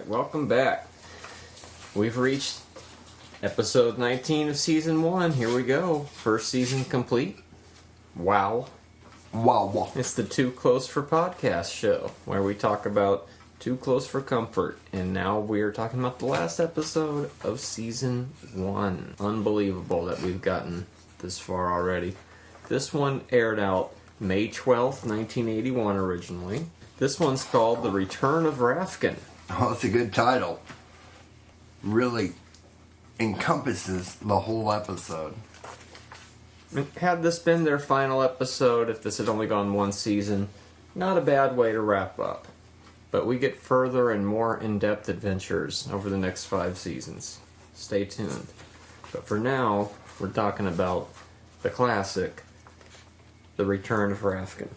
welcome back. We've reached episode 19 of season 1. Here we go. First season complete. Wow. Wow. It's the Too Close for Podcast show, where we talk about Too Close for Comfort. And now we are talking about the last episode of season 1. Unbelievable that we've gotten this far already. This one aired out May 12th, 1981 originally. This one's called The Return of Rafkin. Oh, it's a good title. Really encompasses the whole episode. Had this been their final episode, if this had only gone one season, not a bad way to wrap up. But we get further and more in-depth adventures over the next 5 seasons. Stay tuned. But for now, we're talking about the classic, The Return of Rafkin.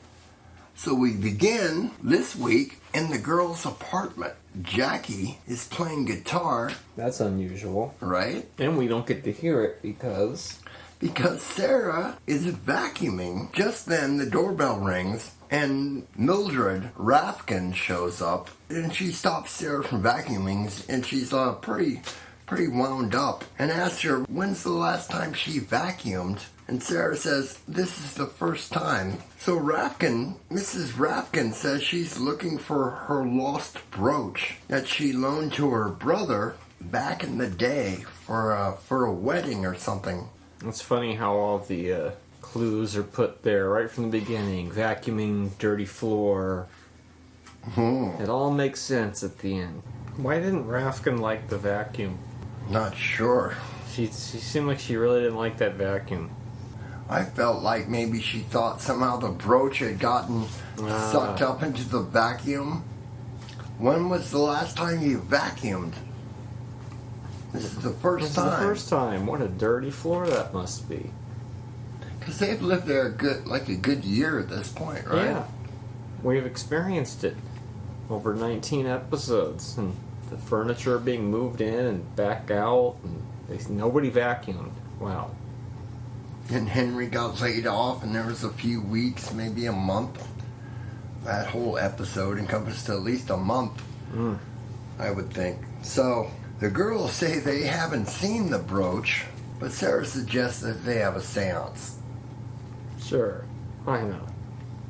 So we begin this week in the girl's apartment. Jackie is playing guitar. That's unusual. Right? And we don't get to hear it because Sarah is vacuuming. Just then the doorbell rings and Mildred Rafkin shows up. And she stops Sarah from vacuuming and she's pretty wound up. And asks her, when's the last time she vacuumed? And Sarah says, this is the first time. So Mrs. Rafkin says she's looking for her lost brooch that she loaned to her brother back in the day for a wedding or something. It's funny how all the clues are put there right from the beginning. Vacuuming, dirty floor. It all makes sense at the end. Why didn't Rafkin like the vacuum? Not sure. She seemed like she really didn't like that vacuum. I felt like maybe she thought somehow the brooch had gotten sucked up into the vacuum. When was the last time you vacuumed? This is the first time. This is the first time. What a dirty floor that must be. Because they've lived there a good year at this point, right? Yeah. We've experienced it over 19 episodes. And the furniture being moved in and back out. And nobody vacuumed. Wow. And Henry got laid off, and there was a few weeks, maybe a month. That whole episode encompassed at least a month, I would think. So, the girls say they haven't seen the brooch, but Sarah suggests that they have a seance. Sure, I know.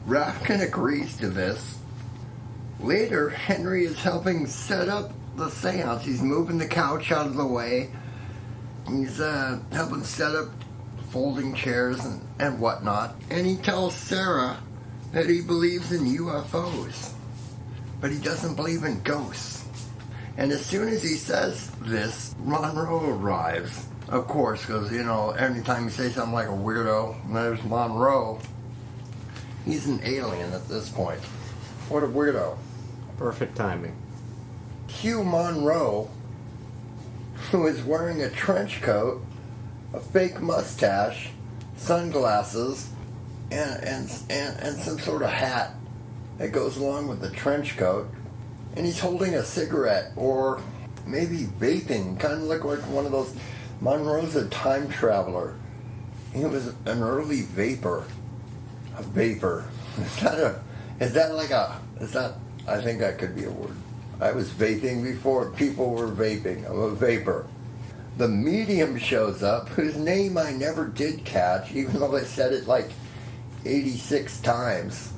Rafkin agrees to this. Later, Henry is helping set up the seance. He's moving the couch out of the way. He's helping set up folding chairs and whatnot, and he tells Sarah that he believes in UFOs, but he doesn't believe in ghosts. And as soon as he says this, Monroe arrives, of course, because, anytime you say something like a weirdo, there's Monroe. He's an alien at this point. What a weirdo. Perfect timing. Hugh Monroe, who is wearing a trench coat, a fake mustache, sunglasses, and some sort of hat that goes along with the trench coat. And he's holding a cigarette, or maybe vaping, kind of look like one of those. Monroe's a time traveler. He was an early vapor. A vapor. I think that could be a word. I was vaping before people were vaping. I'm a vapor. The medium shows up, whose name I never did catch, even though I said it like 86 times.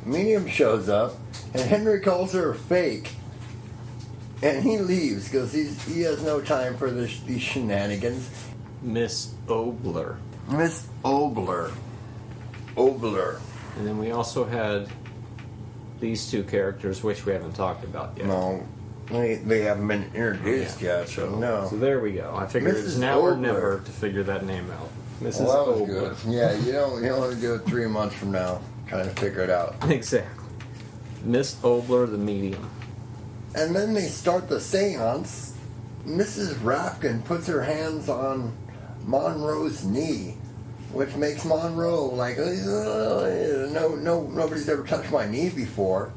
Medium shows up, and Henry calls her fake, and he leaves because he has no time for these shenanigans. Miss Obler. Miss Obler. And then we also had these two characters, which we haven't talked about yet. No. They haven't been introduced yet, so no. So there we go. I figured Mrs. it's now Obler. or never to figure that name out. Mrs. Well, that was Obler. good. Yeah, you don't want to do it 3 months from now, trying to figure it out. Exactly. Miss Obler, the medium. And then they start the seance. Mrs. Rafkin puts her hands on Monroe's knee, which makes Monroe like, nobody's ever touched my knee before.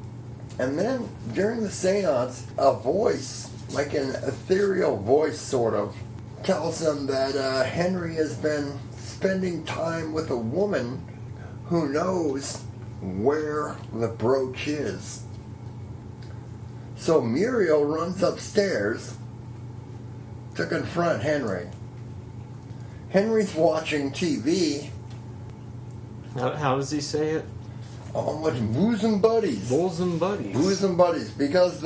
And then, during the seance, a voice, like an ethereal voice sort of, tells them that Henry has been spending time with a woman who knows where the brooch is. So Muriel runs upstairs to confront Henry. Henry's watching TV. How does he say it? With bosom buddies. Bosom buddies. Bosom buddies. Because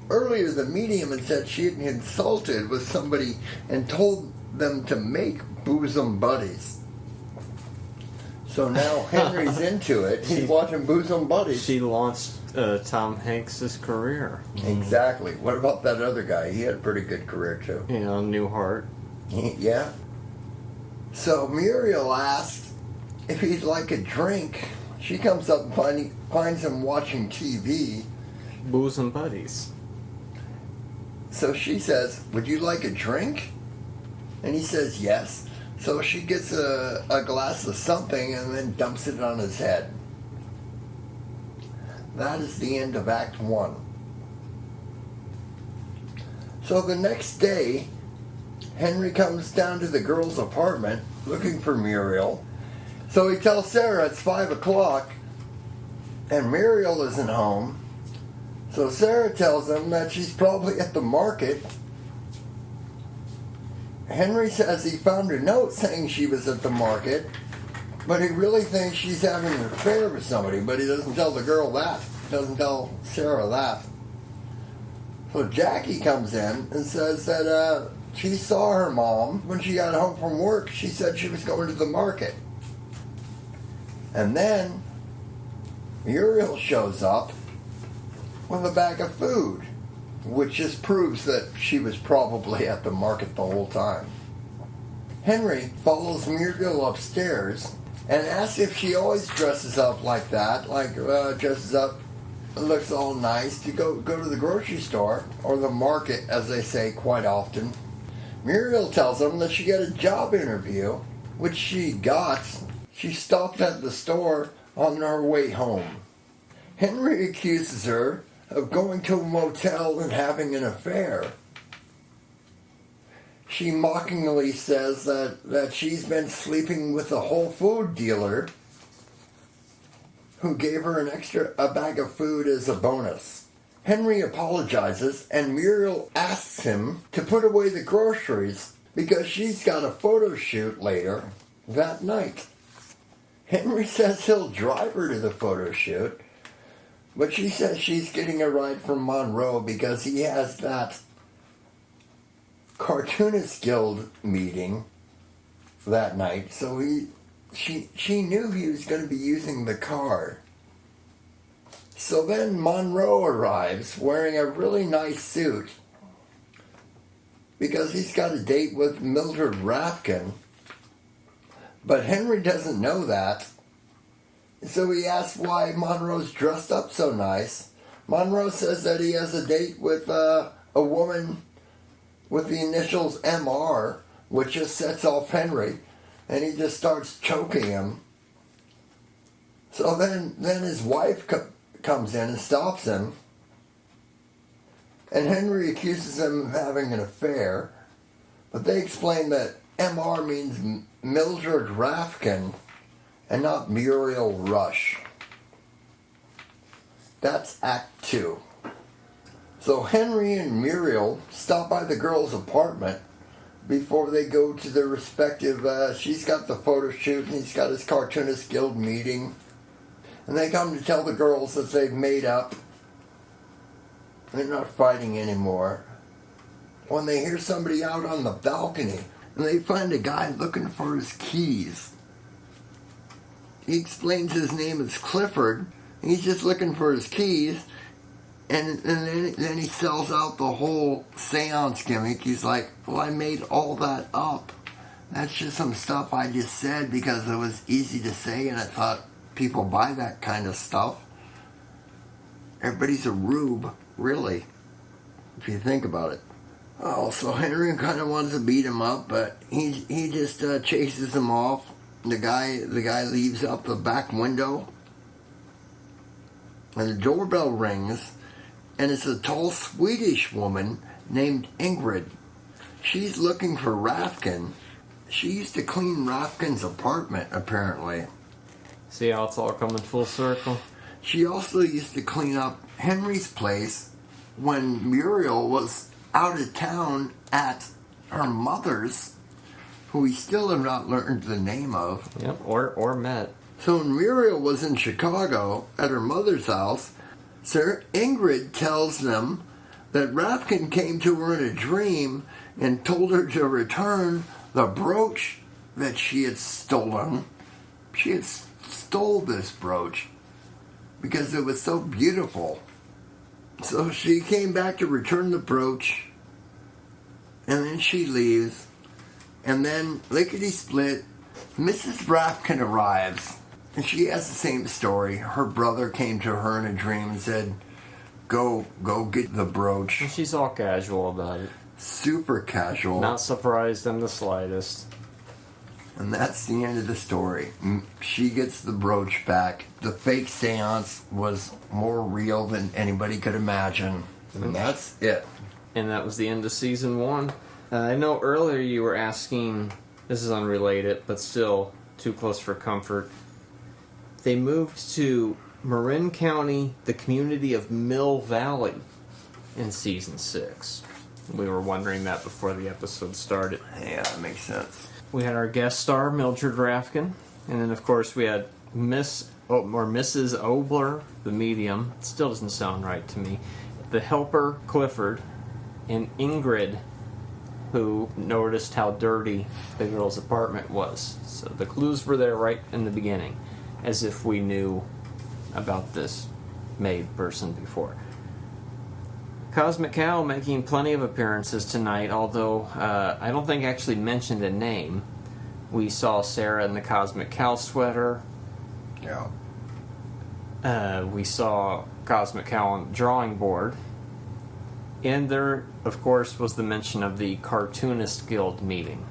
earlier the medium had said she had consulted with somebody and told them to make bosom buddies. So now Henry's into it. He's watching bosom buddies. She launched Tom Hanks' career. Exactly. What about that other guy? He had a pretty good career too. You know, Newhart. Yeah. So Muriel asks if he'd like a drink. She comes up and finds him watching TV. Bosom buddies. So she says, "Would you like a drink?" And he says yes. So she gets a glass of something and then dumps it on his head. That is the end of Act 1. So the next day, Henry comes down to the girl's apartment looking for Muriel. So he tells Sarah it's 5 o'clock and Muriel isn't home. So Sarah tells him that she's probably at the market. Henry says he found a note saying she was at the market, but he really thinks she's having an affair with somebody, but he doesn't tell the girl that. Doesn't tell Sarah that. So Jackie comes in and says that she saw her mom when she got home from work. She said she was going to the market. And then Muriel shows up with a bag of food, which just proves that she was probably at the market the whole time. Henry follows Muriel upstairs and asks if she always dresses up like that, dresses up, looks all nice to go to the grocery store, or the market as they say quite often. Muriel tells him that she got a job interview, which she got. She stopped at the store on her way home. Henry accuses her of going to a motel and having an affair. She mockingly says that she's been sleeping with a Whole Food dealer who gave her a bag of food as a bonus. Henry apologizes and Muriel asks him to put away the groceries because she's got a photo shoot later that night. Henry says he'll drive her to the photo shoot, but she says she's getting a ride from Monroe because he has that Cartoonist Guild meeting that night, so she knew he was going to be using the car. So then Monroe arrives wearing a really nice suit because he's got a date with Mildred Rafkin, but Henry doesn't know that. So he asks why Monroe's dressed up so nice. Monroe says that he has a date with a woman with the initials MR, which just sets off Henry, and he just starts choking him. So then his wife comes in and stops him, and Henry accuses him of having an affair, but they explain that MR means Mildred Rafkin and not Muriel Rush. That's Act 2. So Henry and Muriel stop by the girl's apartment before they go to their respective, she's got the photo shoot and he's got his Cartoonist Guild meeting. And they come to tell the girls that they've made up. They're not fighting anymore. When they hear somebody out on the balcony and they find a guy looking for his keys. He explains his name is Clifford. He's just looking for his keys. And then he sells out the whole seance gimmick. He's like, well, I made all that up. That's just some stuff I just said because it was easy to say and I thought people buy that kind of stuff. Everybody's a rube, really, if you think about it. Oh, so Henry kind of wants to beat him up, but he just chases him off. The guy leaves out the back window. And the doorbell rings. And it's a tall Swedish woman named Ingrid. She's looking for Rafkin. She used to clean Rafkin's apartment, apparently. See how it's all coming full circle? She also used to clean up Henry's place when Muriel was out of town at her mother's, who we still have not learned the name of. Yep, or met. So when Muriel was in Chicago at her mother's house, Sir Ingrid tells them that Rafkin came to her in a dream and told her to return the brooch that she had stolen. She had stole this brooch because it was so beautiful. So she came back to return the brooch, and then she leaves, and then lickety-split, Mrs. Rafkin arrives, and she has the same story. Her brother came to her in a dream and said, go get the brooch. And she's all casual about it. Super casual. Not surprised in the slightest. And that's the end of the story. She gets the brooch back. The fake seance was more real than anybody could imagine. And that's it. And that was the end of season 1. I know earlier you were asking, this is unrelated, but still too close for comfort. They moved to Marin County, the community of Mill Valley, in season 6. We were wondering that before the episode started. Yeah, that makes sense. We had our guest star, Mildred Rafkin, and then, of course, we had Mrs. Obler, the medium. Still doesn't sound right to me. The helper, Clifford, and Ingrid, who noticed how dirty the girl's apartment was. So the clues were there right in the beginning, as if we knew about this maid person before. Cosmic Cow making plenty of appearances tonight, although I don't think I actually mentioned a name. We saw Sarah in the Cosmic Cow sweater. Yeah. We saw Cosmic Cow on the drawing board. And there, of course, was the mention of the Cartoonist Guild meeting.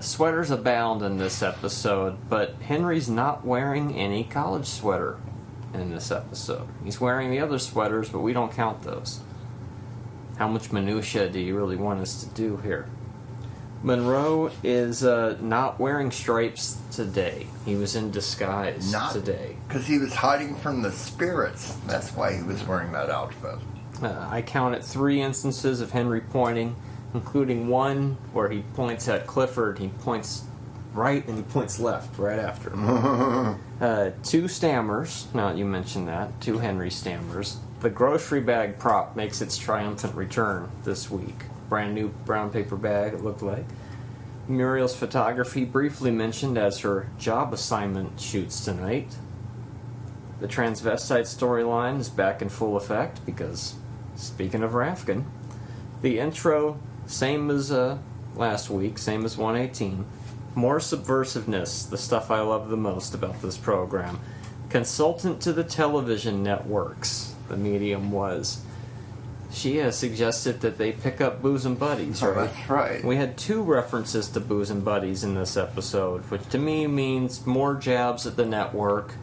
Sweaters abound in this episode, but Henry's not wearing any college sweater in this episode. He's wearing the other sweaters, but we don't count those. How much minutia do you really want us to do here? Monroe is not wearing stripes today. He was in disguise today. Because he was hiding from the spirits. That's why he was wearing that outfit. I counted 3 instances of Henry pointing, including one where he points at Clifford. He points right and he points left right after him. 2 stammers. Now you mentioned that. 2 Henry stammers. The grocery bag prop makes its triumphant return this week. Brand new brown paper bag, it looked like. Muriel's photography briefly mentioned as her job assignment shoots tonight. The transvestite storyline is back in full effect because, speaking of Rafkin, the intro, same as last week, same as 118. More subversiveness, the stuff I love the most about this program. Consultant to the television networks, the medium was. She has suggested that they pick up Booze and Buddies, right? Oh, that's right. We had 2 references to Booze and Buddies in this episode, which to me means more jabs at the network.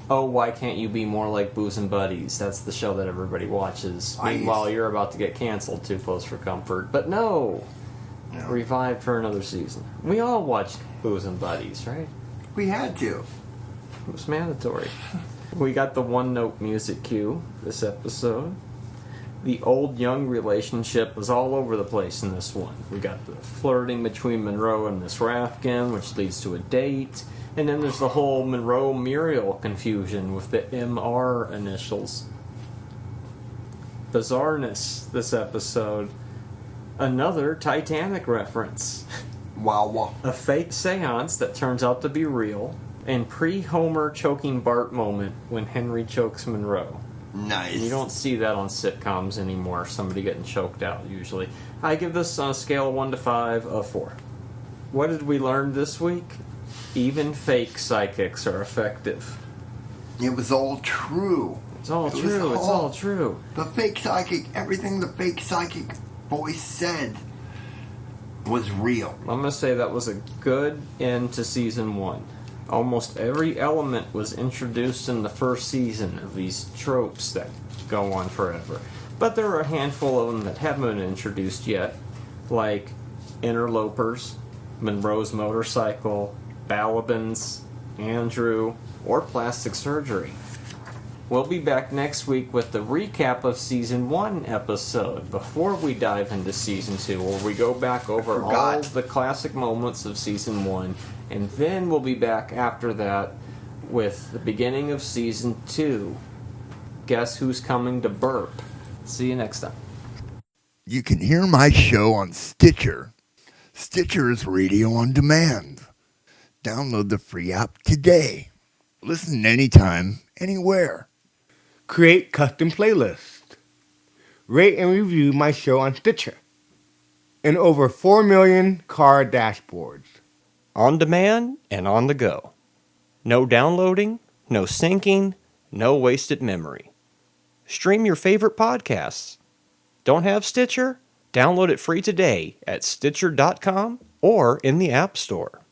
Oh, why can't you be more like Booze and Buddies? That's the show that everybody watches. Meanwhile, you're about to get canceled, Too Close for Comfort. But no! Revived for another season. We all watched Booze and Buddies, right? We had to. It was mandatory. We got the one-note music cue this episode. The old-young relationship was all over the place in this one. We got the flirting between Monroe and Miss Rafkin, which leads to a date. And then there's the whole Monroe-Muriel confusion with the MR initials. Bizarreness this episode. Another Titanic reference. Wow. A fake seance that turns out to be real. And pre-Homer choking Bart moment when Henry chokes Monroe. Nice. You don't see that on sitcoms anymore, somebody getting choked out usually. I give this on a scale of 1 to 5 a 4. What did we learn this week? Even fake psychics are effective. It was all true. It's all true. The fake psychic, everything the fake psychic voice said was real. I'm going to say that was a good end to season 1. Almost every element was introduced in the first season of these tropes that go on forever. But there are a handful of them that haven't been introduced yet, like interlopers, Monroe's motorcycle, Balabans, Andrew, or plastic surgery. We'll be back next week with the recap of Season 1 episode before we dive into Season 2, where we go back over all the classic moments of Season 1, and then we'll be back after that with the beginning of Season 2. Guess who's coming to burp? See you next time. You can hear my show on Stitcher. Stitcher is radio on demand. Download the free app today. Listen anytime, anywhere. Create custom playlists. Rate and review my show on Stitcher. And over 4 million car dashboards. On demand and on the go. No downloading, no syncing, no wasted memory. Stream your favorite podcasts. Don't have Stitcher? Download it free today at Stitcher.com or in the App Store.